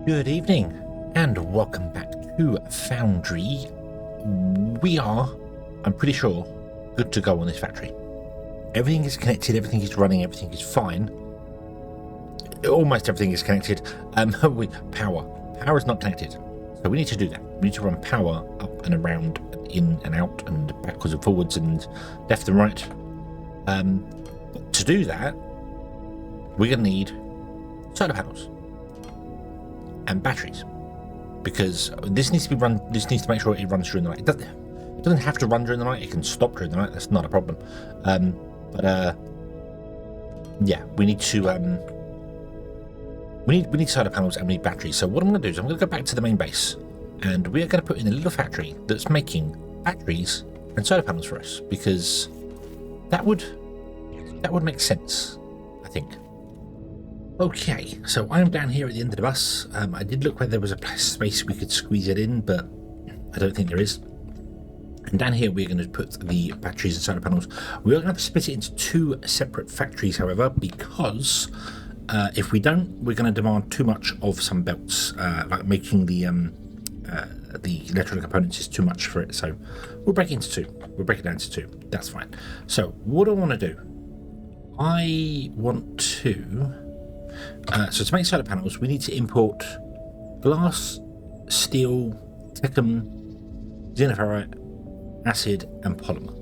Good evening, and welcome back to Foundry. We are, I'm pretty sure, good to go on this factory. Everything is connected, everything is running, everything is fine. Almost everything is connected. Power is not connected. So we need to do that. We need to run power up and around, and in and out, and backwards and forwards, and left and right. But to do that, we're going to need solar panels and batteries, because this needs to be run. This needs to make sure it runs during the night. It doesn't have to run during the night. It can stop during the night. That's not a problem. Yeah, we need to. We need solar panels and we need batteries. So what I'm going to do is I'm going to go back to the main base, and we are going to put in a little factory that's making batteries and solar panels for us, because that would make sense, I think. Okay, so I'm down here at the end of the bus. I did look whether there was a space we could squeeze it in, but I don't think there is. And down here we're going to put the batteries and solar panels. We are going to split it into two separate factories, however, because if we don't, we're going to demand too much of some belts, like making the electronic components is too much for it. So we'll break it into two. We'll break it down to two. That's fine. So what do I want to do? I want to... so to make solar panels, we need to import glass, steel, techum, xenoferrite, acid, and polymer.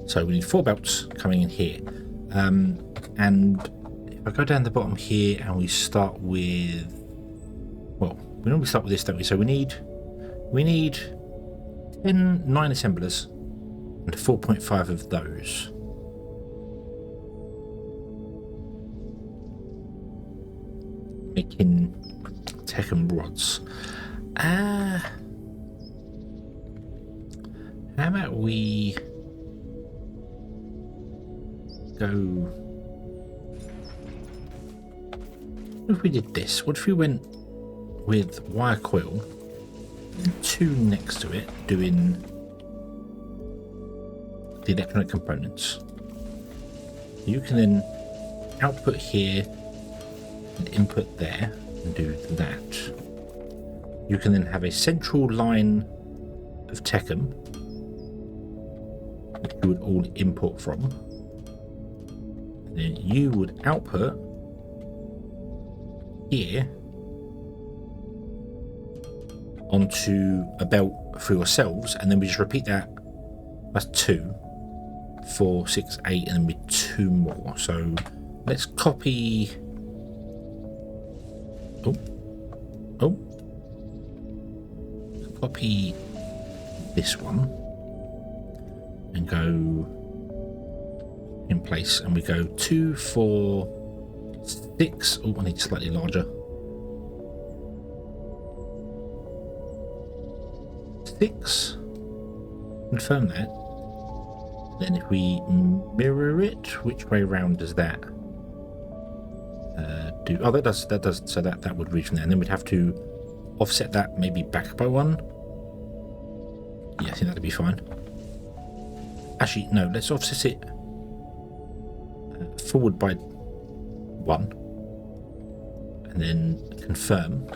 So we need 4 belts coming in here. And if I go down the bottom here and we start with... Well, we normally start with this, don't we? So we need 10 9 assemblers and 4.5 of those. Making techum rods. How about we go... What if we did this? What if we went with wire coil and 2 next to it, doing the electronic components? You can then output here and input there and do that. You can then have a central line of techum, which you would all import from. And then you would output here onto a belt for yourselves, and then we just repeat that. That's 2, 4, 6, 8, and then we 2 more. So let's copy. Copy this one and go in place, and we go 2, 4, 6. Oh, I need slightly larger. 6. Confirm that. Then if we mirror it, which way around does that do? Oh, that does. So that would reach from there, and then we'd have to offset that maybe back by 1. Yeah, I think that'd be fine. Actually, no, let's offset it forward by 1, and then confirm,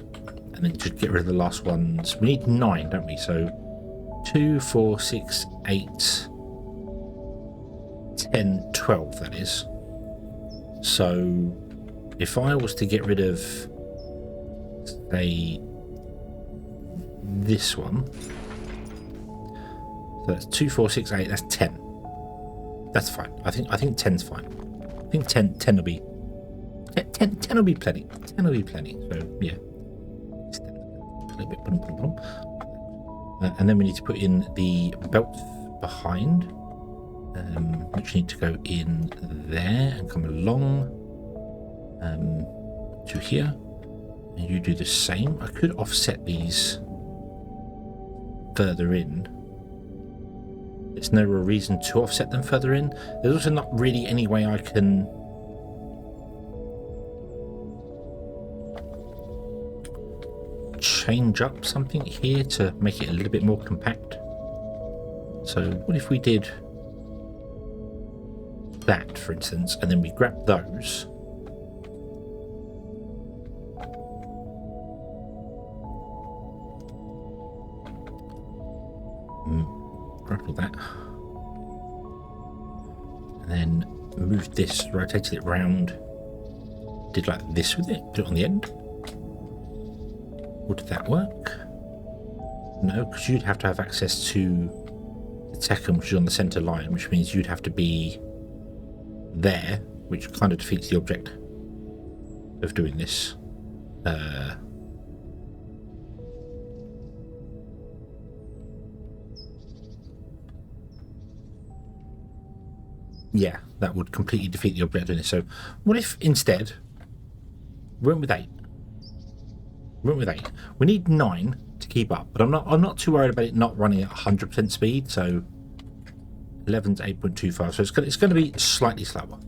and then just get rid of the last ones. We need 9, don't we? So 2, 4, 6, 8, 10, 12, that is. So if I was to get rid of, say, this one, so that's 2, 4, 6, 8, that's 10. That's fine. I think 10's fine. I think 10 will be 10 will be plenty. 10 will be plenty. So yeah. A little bit. And then we need to put in the belt behind, which need to go in there and come along to here. And you do the same. I could offset these further in. There's no real reason to offset them further in. There's also not really any way I can change up something here to make it a little bit more compact. So what if we did that, for instance, and then we grab those Grab all that. And then moved this, rotated it round. Did like this with it, put it on the end. Would that work? No, because you'd have to have access to the Tekken, which is on the center line, which means you'd have to be there, which kind of defeats the object of doing this. Yeah, that would completely defeat the object of doing this. So what if instead we went with 8? We need 9 to keep up, but I'm not too worried about it not running at 100% speed. So 11's 8.25, so it's going to be slightly slower.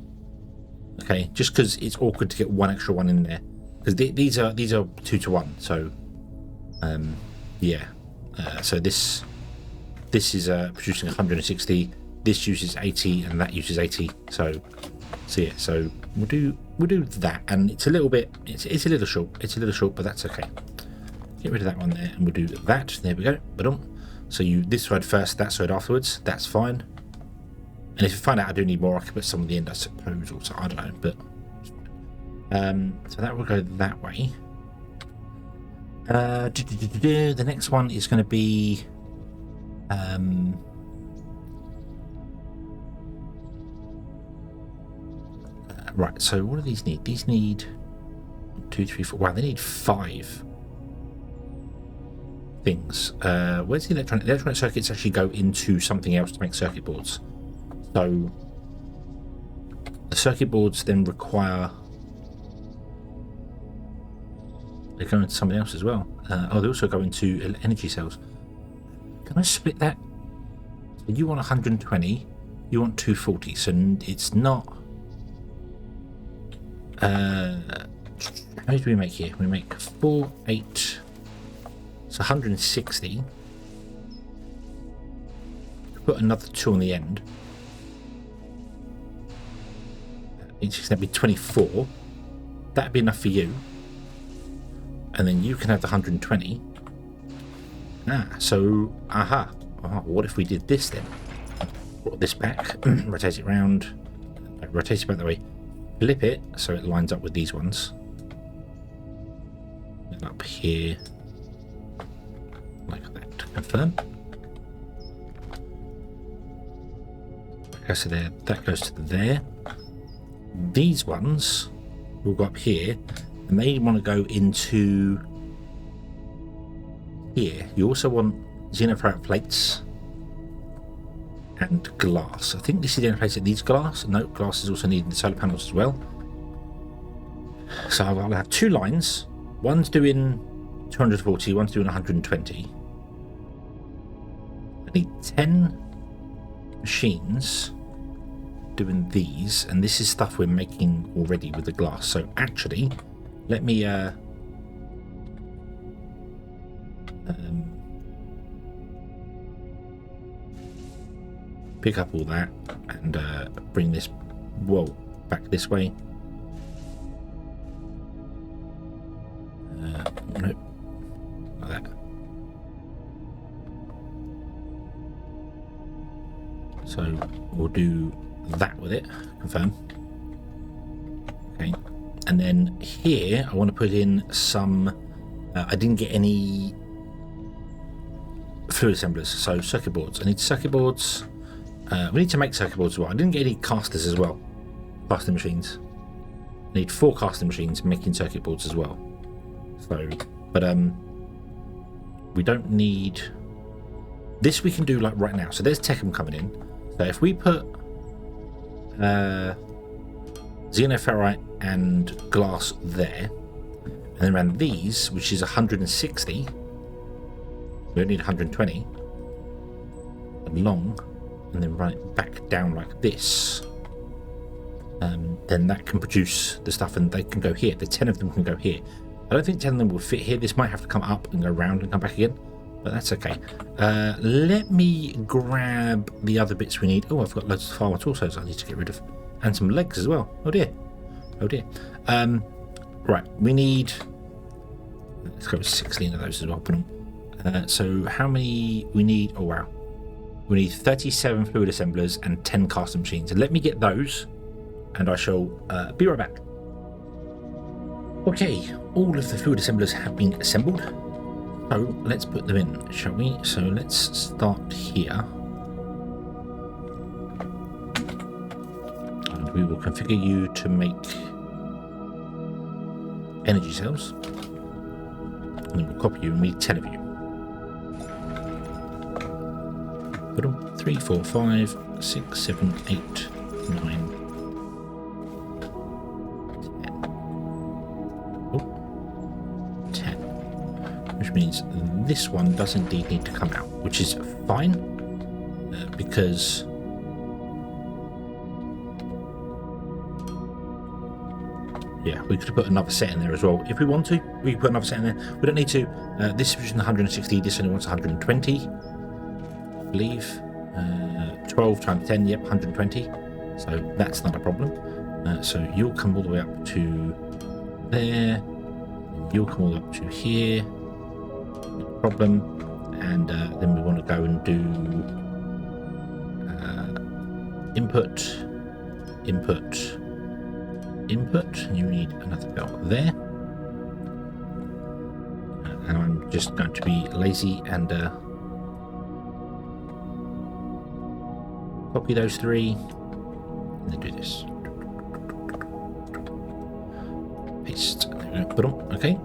Okay, just because it's awkward to get one extra one in there, because these are 2 to 1. So yeah, so this is producing 160. This uses 80 and that uses 80. So yeah, so we'll do that, and it's a little bit, it's a little short, but that's okay. Get rid of that one there, and we'll do that. There we go. So this side first, that side afterwards. That's fine. And if you find out I do need more, I can put some at the end, I suppose, or so, I don't know. But so that will go that way. The next one is going to be right, so what do these need? These need 1, 2, 3, 4. Wow, they need 5 things. Where's the electronic? The electronic circuits actually go into something else to make circuit boards. So the circuit boards then require, they go into something else as well. They also go into energy cells. Can I split that? So you want 120, you want 240. So it's not. How many do we make here? We make 4, 8. It's 160. Put another 2 on the end. It's going to be 24. That'd be enough for you. And then you can have the 120. So, what if we did this then? Brought this back, rotate it round, rotate it back that way, flip it so it lines up with these ones. And up here, like that, to confirm. That goes to there, that goes to there. These ones will go up here, and they want to go into here. You also want xenoferrite plates and glass. I think this is the only place that needs glass. No, glass is also needed in the solar panels as well. So I'll have 2 lines. One's doing 240, one's doing 120. I need 10 machines doing these, and this is stuff we're making already with the glass. So actually, let me pick up all that and bring this wall back this way. Nope, like that. So we'll do that with it, confirm. Okay, and then here I want to put in some I didn't get any fluid assemblers, so circuit boards. I need circuit boards. We need to make circuit boards as well. I didn't get any casters as well, casting machines. I need 4 casting machines making circuit boards as well. So, but we don't need this. We can do like right now. So there's Tekken coming in. So if we put xenoferrite and glass there, and then around these, which is 160, we only need 120 long, and then run it back down like this, then that can produce the stuff, and they can go here. The 10 of them can go here. I don't think 10 of them will fit here. This might have to come up and go around and come back again, but that's okay. Let me grab the other bits we need. Oh, I've got loads of farmer torsos I need to get rid of, and some legs as well. Oh dear, oh dear. Right, we need, let's go with 16 of those as well. So how many we need? Oh wow, We need 37 fluid assemblers and 10 caster machines. And let me get those, and I shall be right back. Okay, all of the fluid assemblers have been assembled. So let's put them in, shall we? So let's start here. And we will configure you to make energy cells. And then we'll copy you, and we need 10 of you. 3, 4, 5, 6, 7, 8, 9, 10. Which means this one does indeed need to come out, which is fine, because yeah, we could put another set in there as well. If we want to, we can put another set in there. We don't need to. This is using 160, this only wants 120, I believe. 12 times 10, yep, 120. So that's not a problem. So you'll come all the way up to there. You'll come all the way up to here. No problem. And then we want to go and do input. You need another belt there. And I'm just going to be lazy and copy those 3 and then do this. Paste. There we go. Put them. Okay.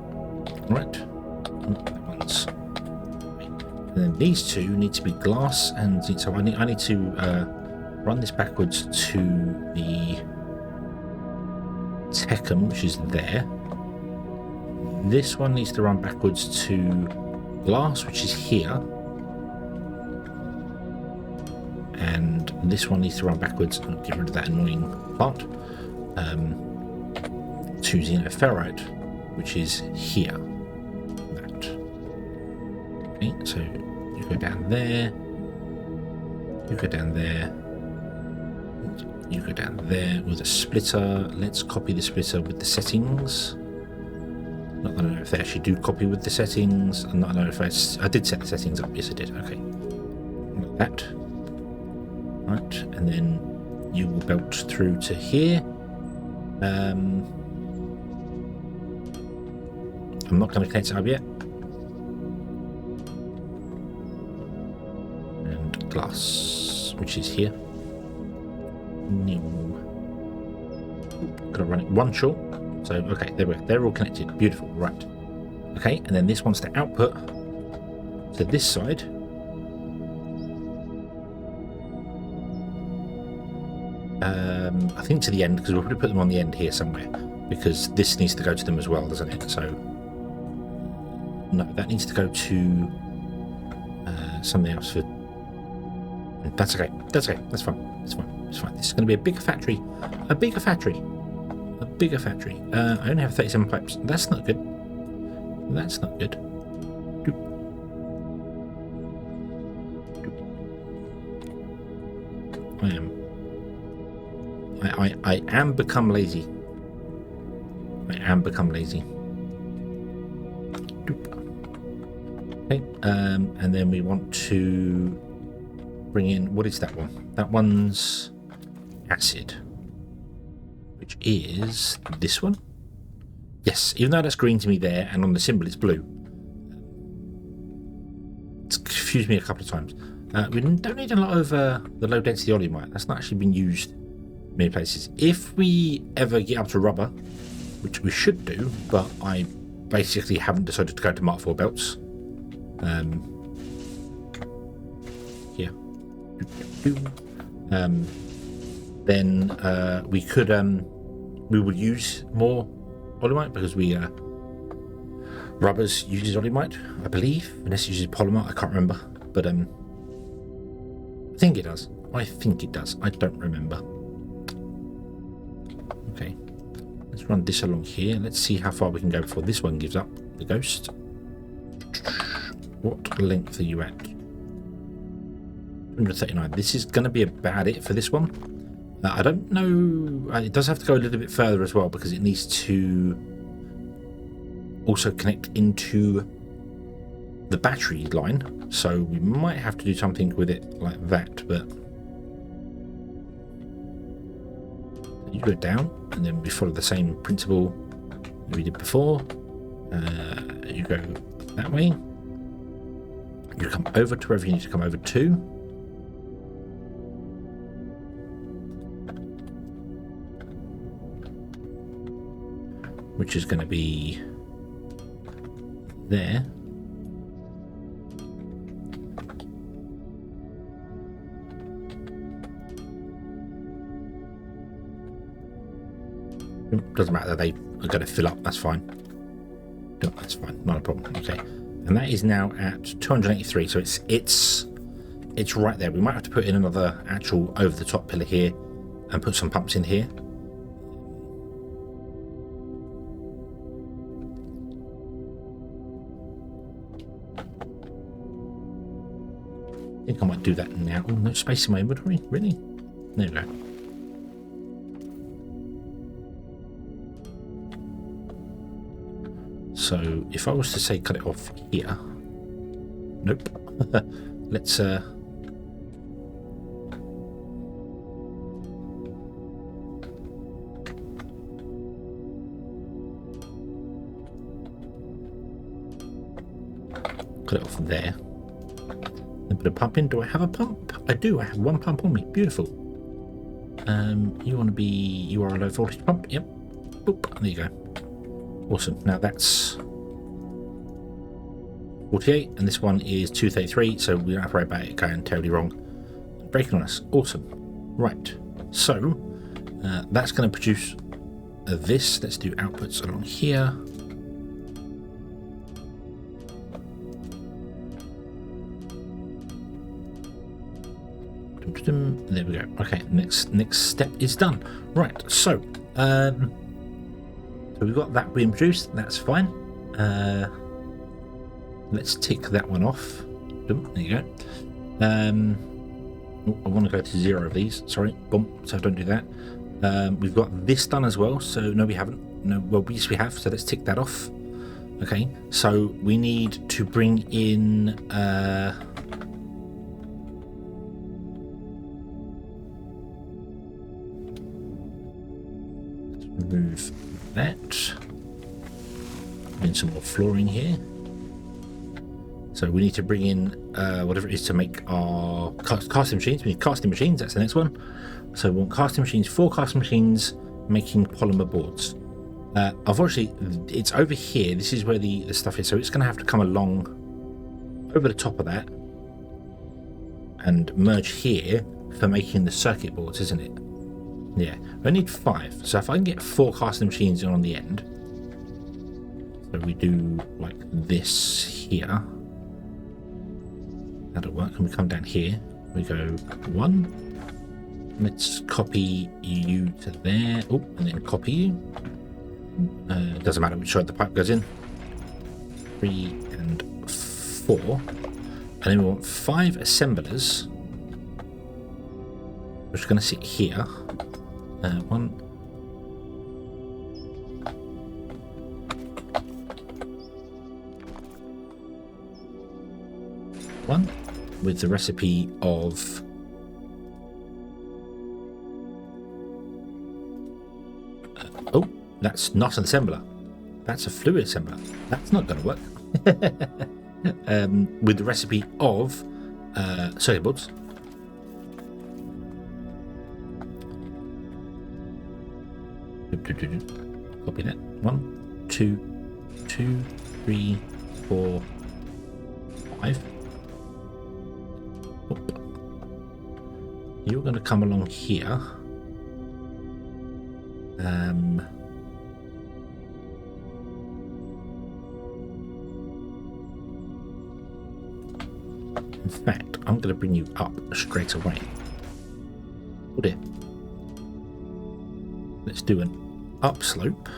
Right. That one's. And then these 2 need to be glass, and so I need to run this backwards to the Techum, which is there. This one needs to run backwards to glass, which is here. And this one needs to run backwards and get rid of that annoying plant to xenoferrite, which is here. That. Okay, so you go down there, you go down there, you go down there with a splitter. Let's copy the splitter with the settings. Not that I know if they actually do copy with the settings. I'm not know if I did set the settings up. Yes, I did. Okay, like that. Right, and then you will belt through to here. I'm not going to connect it up yet. And glass, which is here. New. Gotta run it one short. So okay, there we go. They're all connected. Beautiful. Right. Okay, and then this wants to output to this side. I think to the end, because we'll probably put them on the end here somewhere, because this needs to go to them as well, doesn't it? So no, that needs to go to something else. For that's okay. That's okay. That's fine. That's fine. It's fine. This is going to be a bigger factory. A bigger factory. A bigger factory. I only have 37 pipes. That's not good. That's not good. Doop. Doop. I am become lazy. I am become lazy. Doop. Okay, and then we want to bring in, what is that one? That one's acid, which is this one. Yes, even though that's green to me there, and on the symbol it's blue. It's confused me a couple of times. We don't need a lot of the low density olimite. That's not actually been used many places. If we ever get up to rubber, which we should do, but I basically haven't decided to go to Mark 4 belts. Here. Then we could we would use more olimite, because we rubbers uses olimite, I believe, unless it uses polymer. I can't remember, but I think it does. I think it does. I don't remember. Okay, let's run this along here. Let's see how far we can go before this one gives up the ghost. What length are you at? 139. This is going to be about it for this one. I don't know. It does have to go a little bit further as well, because it needs to also connect into the battery line, so we might have to do something with it like that, but you go down and then we follow the same principle we did before. You go that way, you come over to wherever you need to come over to, which is going to be there. Doesn't matter, they are going to fill up, that's fine. No, that's fine, not a problem. Okay, and that is now at 283, so it's right there. We might have to put in another actual over the top pillar here and put some pumps in here. I think I might do that now. Oh, no space in my inventory, really? There we go. So if I was to say cut it off here, nope. Let's cut it off there. Then put a pump in. Do I have a pump? I do. I have one pump on me. Beautiful. You want to be? You are a low voltage pump. Yep. Boop. There you go. Awesome. Now that's 48, and this one is 233, so we don't have to worry about it going terribly wrong. Breaking on us. Awesome. Right. So that's going to produce this. Let's do outputs along here. There we go. Okay. Next step is done. Right. So. So we've got that being produced, that's fine. Let's tick that one off. There you go. I want to go to 0 of these, sorry. Boom, so don't do that. We've got this done as well, so no we haven't. No, well yes we have, so let's tick that off. Okay, so we need to bring in remove that. In some more flooring here. So we need to bring in whatever it is to make our casting machines. We need casting machines, that's the next one. So we want casting machines, 4 casting machines making polymer boards. Unfortunately, it's over here. This is where the stuff is. So it's going to have to come along over the top of that and merge here for making the circuit boards, isn't it? Yeah, I need 5. So if I can get 4 casting machines on the end, so we do like this here, that'll work. And we come down here, we go 1. Let's copy you to there. Oh, and then copy you. It doesn't matter which side the pipe goes in. 3 and 4. And then we want 5 assemblers, which are going to sit here. 1. With the recipe of oh, that's not an assembler, that's a fluid assembler. That's not going to work. With the recipe of circuit boards. Copy that. 1, 2, 2, 3, 4, 5. You're going to come along here. In fact, I'm going to bring you up straight away. Oh dear. Let's do an upslope.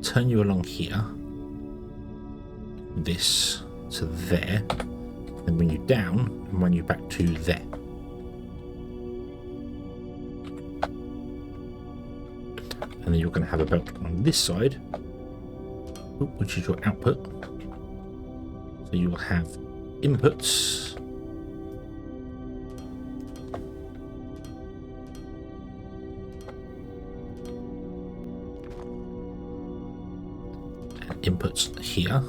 Turn you along here. This to there. Then bring you down and run you back to there. And then you're going to have a belt on this side, which is your output. So you will have inputs. And inputs here.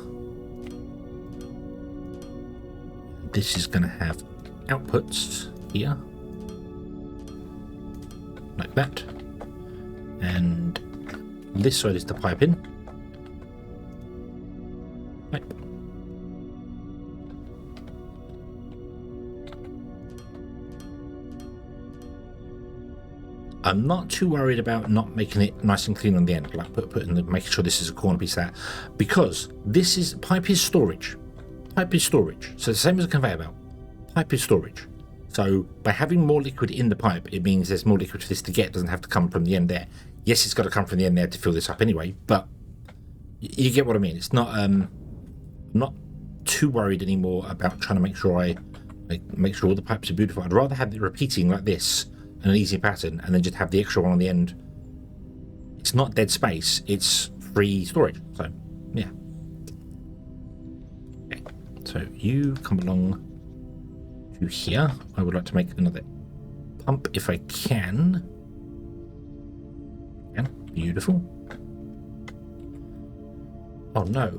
This is going to have outputs here. Like that. And this side is the pipe in. Pipe. I'm not too worried about not making it nice and clean on the end, like making sure this is a corner piece of that, because this is pipe is storage. Pipe is storage, so the same as a conveyor belt. Pipe is storage. So by having more liquid in the pipe, it means there's more liquid for this to get. It doesn't have to come from the end there. Yes, it's got to come from the end there to fill this up anyway, but you get what I mean. It's not, I'm not too worried anymore about trying to make sure I make sure all the pipes are beautiful. I'd rather have it repeating like this, an easy pattern, and then just have the extra one on the end. It's not dead space, it's free storage. So, yeah. Okay, so you come along to here. I would like to make another pump if I can. Yeah, beautiful. Oh no.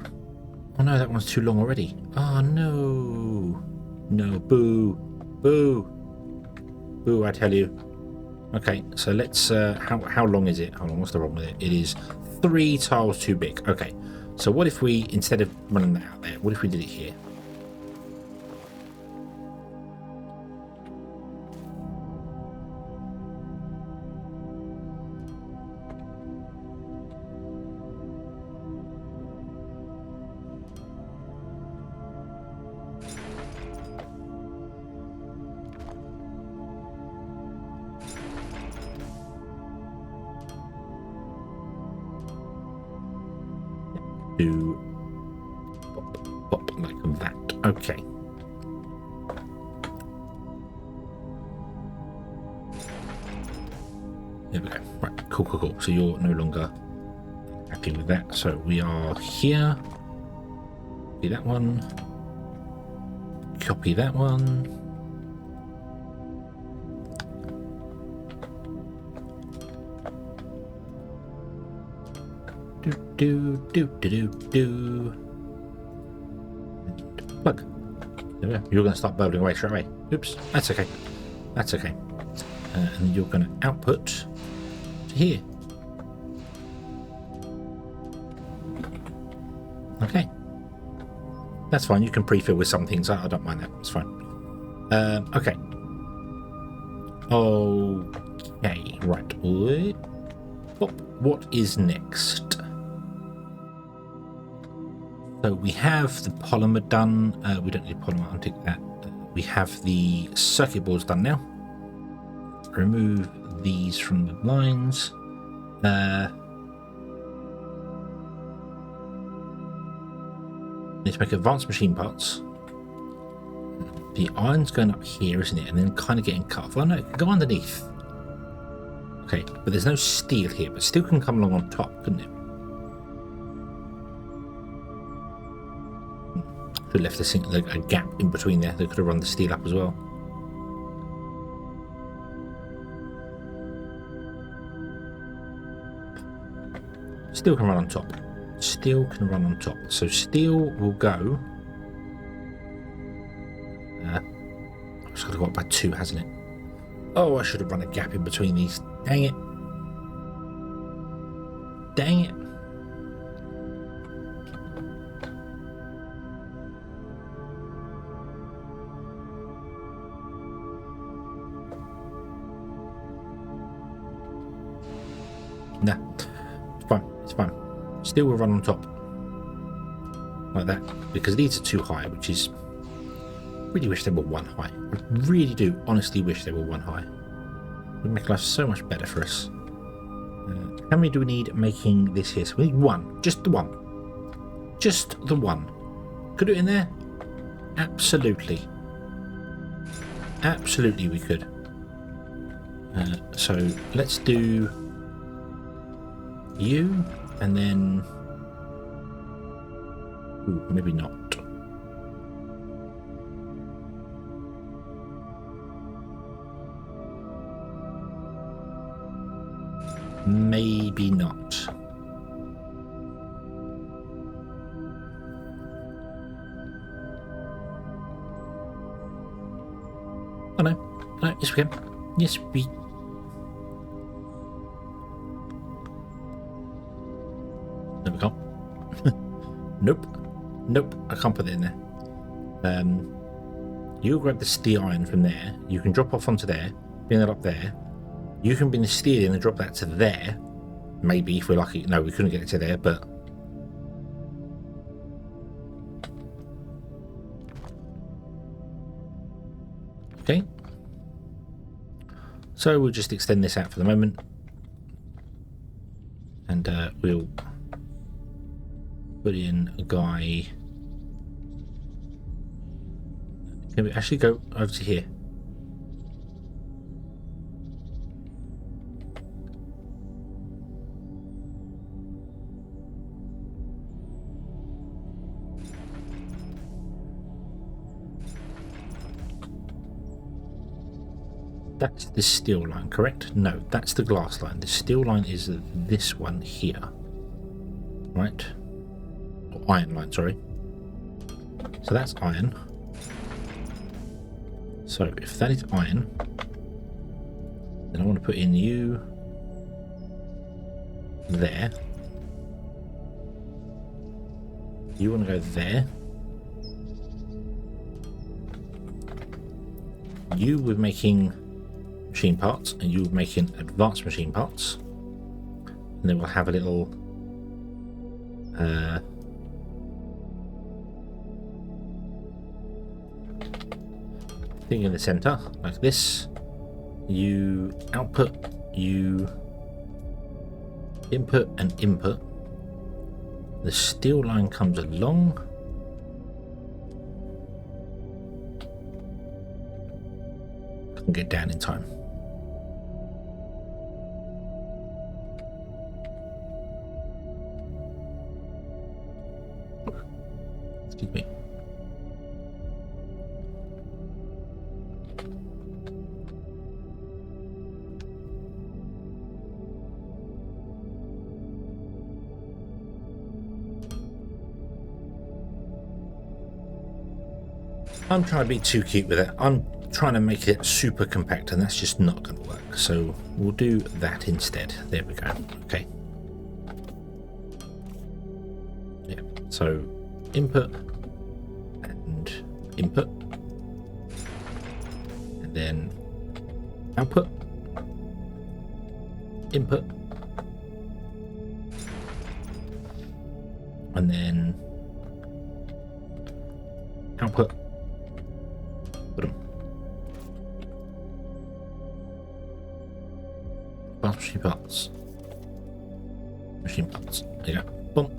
Oh no, that one's too long already. Oh no. No, boo. Boo. Boo, I tell you. Okay, so let's, how long is it? Hold on, what's the problem with it? It is 3 tiles too big. Okay, so what if we, instead of running that out there, what if we did it here? Do pop like that. Okay. There we go. Right, cool. So you're no longer happy with that. So we are here. Copy that one. Copy that one. Do. Plug. There we go. You're going to start bubbling away straight away. Oops, that's okay. That's okay. And you're going to output to here. Okay. That's fine. You can pre-fill with some things. I don't mind that. It's fine. Okay. Okay. Right. What is next? So we have the polymer done. We don't need polymer, I'll take that. We have the circuit boards done now. Remove these from the lines. Need to make advanced machine parts. The iron's going up here, isn't it? And then kind of getting cut off. Oh no, it can go underneath. Okay, but there's no steel here, but steel can come along on top, couldn't it? Should have left a gap in between there. They could have run the steel up as well. Steel can run on top. Steel can run on top. So steel will go. It's got to go up by 2, hasn't it? Oh, I should have run a gap in between these. Dang it. Dang it. Nah, it's fine, it's fine. Still will run on top. Like that. Because these are too high, which is... really wish they were 1 high. I really do honestly wish they were 1 high. It would make life so much better for us. How many do we need making this here? So we need 1. Just the 1. Just the 1. Could do it in there? Absolutely. Absolutely we could. So let's do you, and then... ooh, maybe not. Maybe not. Oh no. No, yes we can. Yes we... No, we can't. Nope. Nope, I can't put it in there. You grab the steel iron from there. You can drop off onto there, bring that up there. You can bring the steel in and drop that to there. Maybe, if we're lucky. No, we couldn't get it to there, but... Okay. So we'll just extend this out for the moment. And we'll put in a guy... Can we actually go over to here? That's the steel line, correct? No, that's the glass line. The steel line is this one here. Right? Or iron line, sorry. So that's iron. So if that is iron, then I want to put in you there. You want to go there. You were making machine parts, and you were making advanced machine parts. And then we'll have a little thing in the center, like this. You output, you input and input. The steel line comes along. Can get down in time. Excuse me. I'm trying to be too cute with it. I'm trying to make it super compact, and that's just not going to work. So we'll do that instead. There we go. Okay. Yeah. So input and input, and then output, input, and then output. Machine parts. Machine parts. There you go. Boom.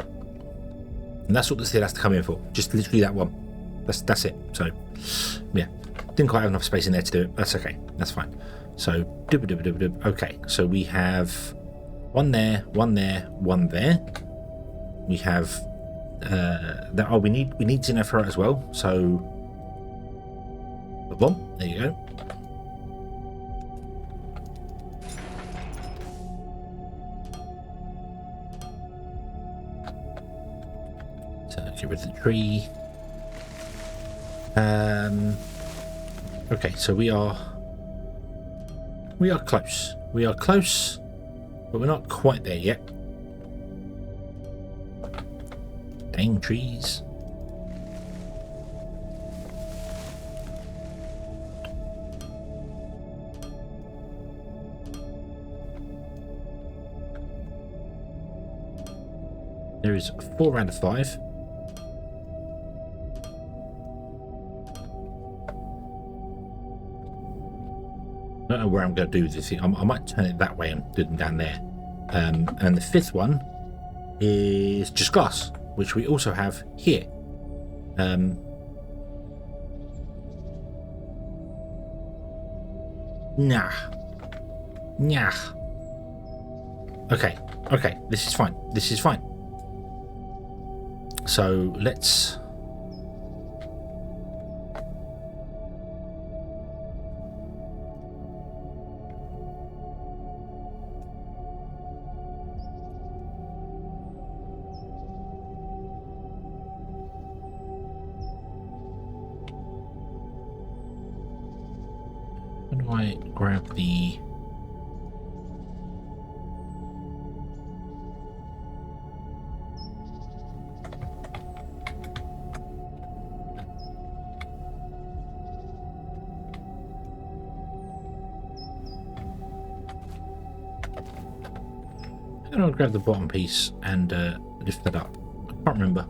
And that's what this thing has to come in for. Just literally that one. That's it. So, yeah. Didn't quite have enough space in there to do it. That's okay. That's fine. So, okay. So we have one there, one there, one there. We have that. Oh, we need Xeno for it as well. So, boom. There you go. Get rid of the tree. Okay, so we are close. We are close, but we're not quite there yet. Dang trees. There is 4 out of 5. I don't know where I'm going to do this thing. I might turn it that way and do them down there. And the 5th one is just glass, which we also have here. Nah. Okay, this is fine. This is fine. So let's... do I grab the... How do I grab the bottom piece and lift that up? I can't remember.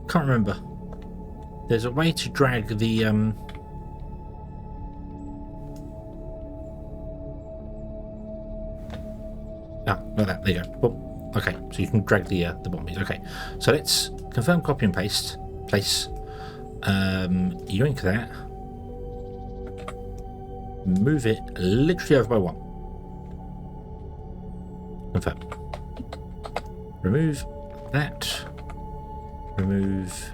Can't remember. There's a way to drag the like that. There you go. Boom. Okay, so you can drag the bottom piece. Okay, so let's confirm copy and paste. Place. Yoink that. Move it literally over by one. Confirm. Remove that. Remove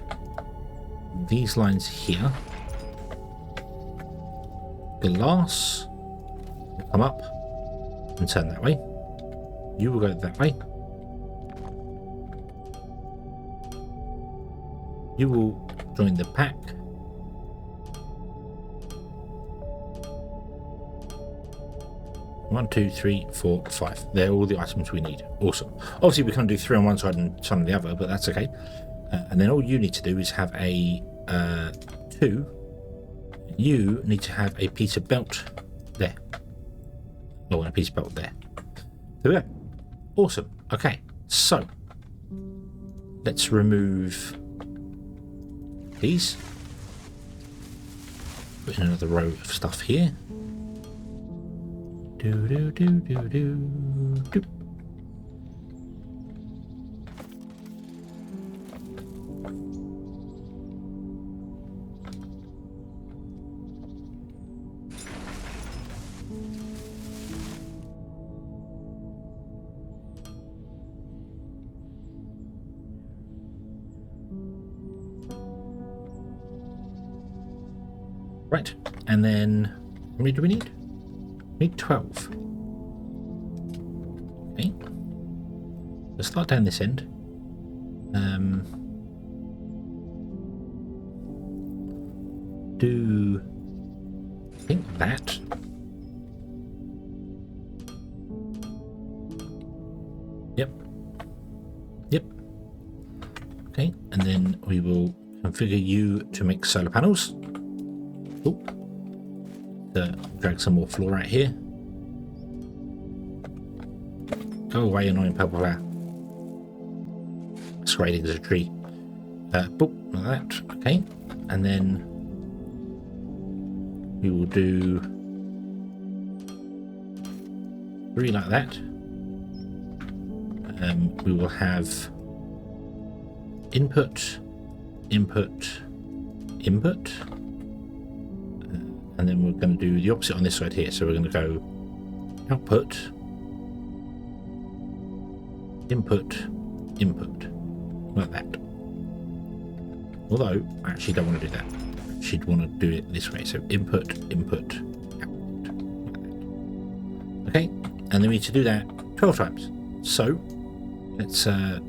these lines here. Glass will come up and turn that way. You will go that way. You will join the pack. One, two, three, 4, 5. They're all the items we need. Awesome. Obviously, we can't do 3 on one side and some on the other, but that's okay. And then all you need to do is have a 2. You need to have a piece of belt there. Oh, and a piece of belt there. There we go. Awesome. Okay, so let's remove these. Put in another row of stuff here. Do do do do do do. Right, and then how many do we need? We need 12. Okay. Let's start down this end. Do I think that. Yep. Yep. Okay, and then we will configure you to make solar panels. Oh, drag some more floor out here. Go away, annoying purple flower. Masquerading as a tree. Boop, like that. Okay, and then we will do 3 like that. We will have input, input, input. And then we're going to do the opposite on this side here. So we're going to go output, input, input, like that. Although I actually don't want to do that. I should want to do it this way. So input, input, output, like that. Okay, and then we need to do that 12 times. So let's boop,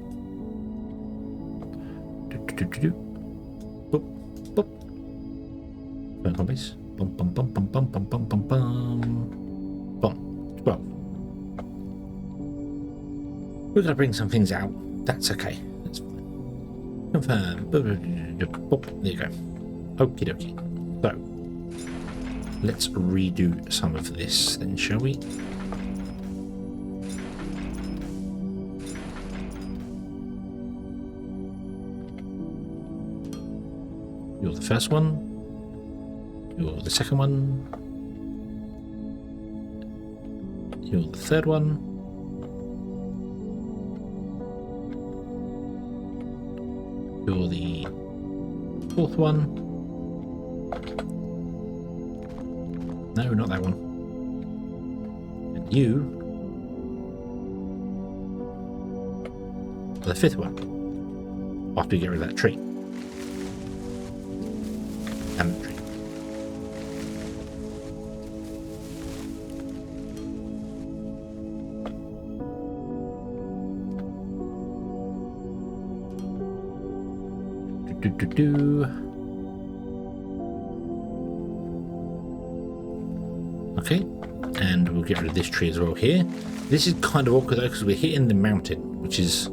boop. Burn copies. Bum bum bum bum bum bum bum bum bum. Bum. 12. We're gonna bring some things out. That's okay. That's fine. Confirm. There you go. Okie dokie. So let's redo some of this then, shall we? You're the first one. You're the second one. You're the third one. You're the fourth one. No, not that one. And you are the fifth one. After you get rid of that tree. And the tree. Okay, and we'll get rid of this tree as well here. This is kind of awkward though because we're hitting the mountain, which is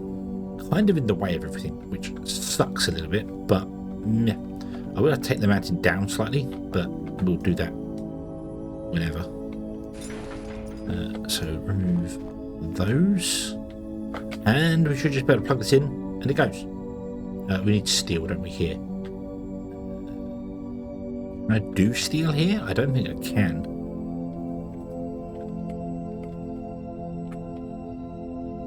kind of in the way of everything, which sucks a little bit, but yeah. I will have to take the mountain down slightly, but we'll do that whenever. So remove those, and we should just be able to plug this in, and it goes. We need steel, don't we, here? Can I do steel here? I don't think I can.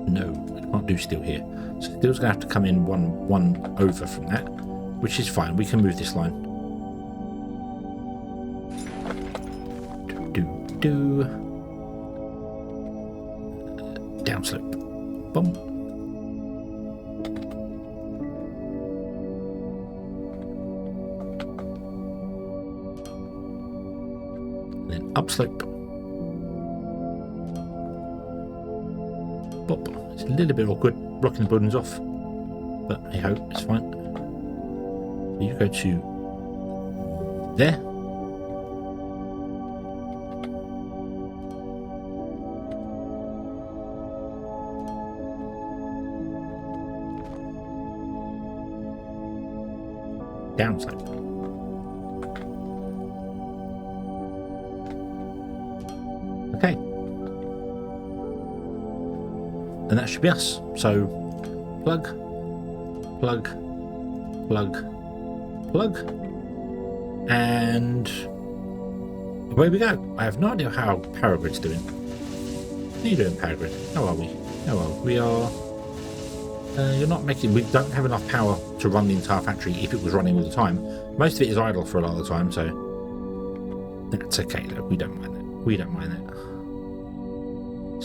No, I can't do steel here. So steel's going to have to come in one over from that, which is fine. We can move this line. Downslope. Boom. And then upslope. Bop. It's a little bit awkward blocking the buildings off, but hey ho, it's fine. You go to there. Downslope. Okay. And that should be us. So plug, plug, plug, plug, and away we go. I have no idea how Power Grid's doing. How are you doing, Power Grid? How are we? How are we? We are... you're not making... We don't have enough power to run the entire factory if it was running all the time. Most of it is idle for a lot of the time, so that's okay though. We don't mind that. We don't mind that.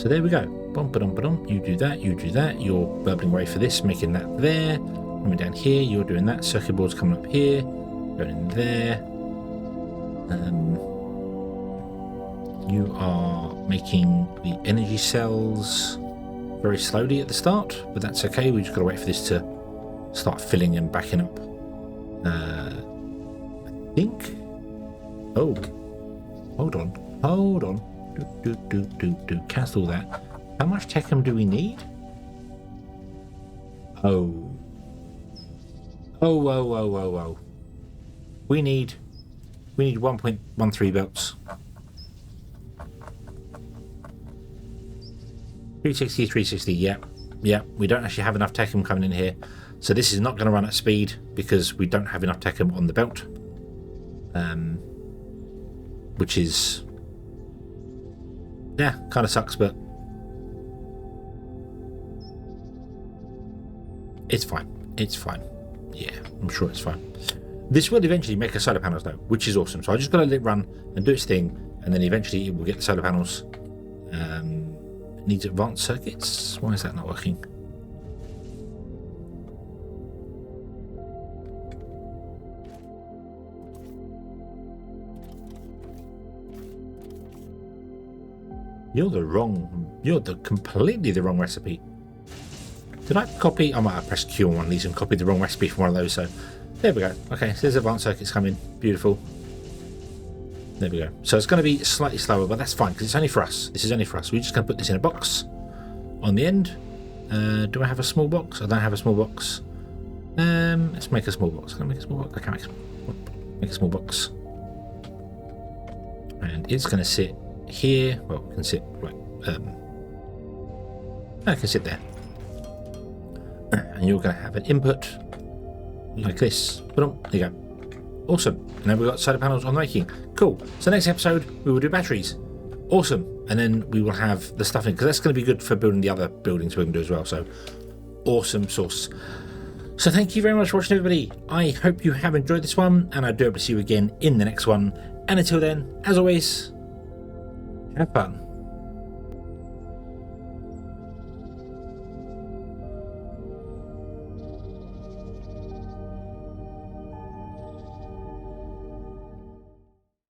So there we go. Bum, ba-dum, ba-dum. You do that, you do that. You're burbling away for this, making that there. Coming down here, you're doing that. Circuit board's coming up here, going in there. You are making the energy cells very slowly at the start, but that's okay. We just got to wait for this to start filling and backing up. I think. Oh, hold on. Do cancel that. How much techum do we need? Oh. We need 1.13 belts. 360, yeah. We don't actually have enough techum coming in here, so this is not going to run at speed because we don't have enough techum on the belt, which is, yeah, kind of sucks, but it's fine. Yeah, I'm sure it's fine. This will eventually make us solar panels though, which is awesome. So I just got to let it run and do its thing, and then eventually it will get the solar panels. It needs advanced circuits. Why is that not working? You're completely the wrong recipe. Did I copy? I might have pressed Q on one of these and copied the wrong recipe from one of those, so there we go. Okay, so there's advanced circuits coming. Beautiful. There we go. So it's going to be slightly slower, but that's fine because it's only for us. This is only for us. We're just going to put this in a box on the end. Do I have a small box? I don't have a small box. Let's make a small box. Can I make a small box? I can't make a small box. And it's going to sit here. Well, it can sit right. I can sit there. And you're going to have an input like this. There you go. Awesome. And then we've got solar panels on the making. Cool. So next episode we will do batteries. Awesome. And then we will have the stuff in, because that's going to be good for building the other buildings we can do as well. So awesome sauce. So thank you very much for watching, everybody. I hope you have enjoyed this one, and I do hope to see you again in the next one. And until then, as always, have fun.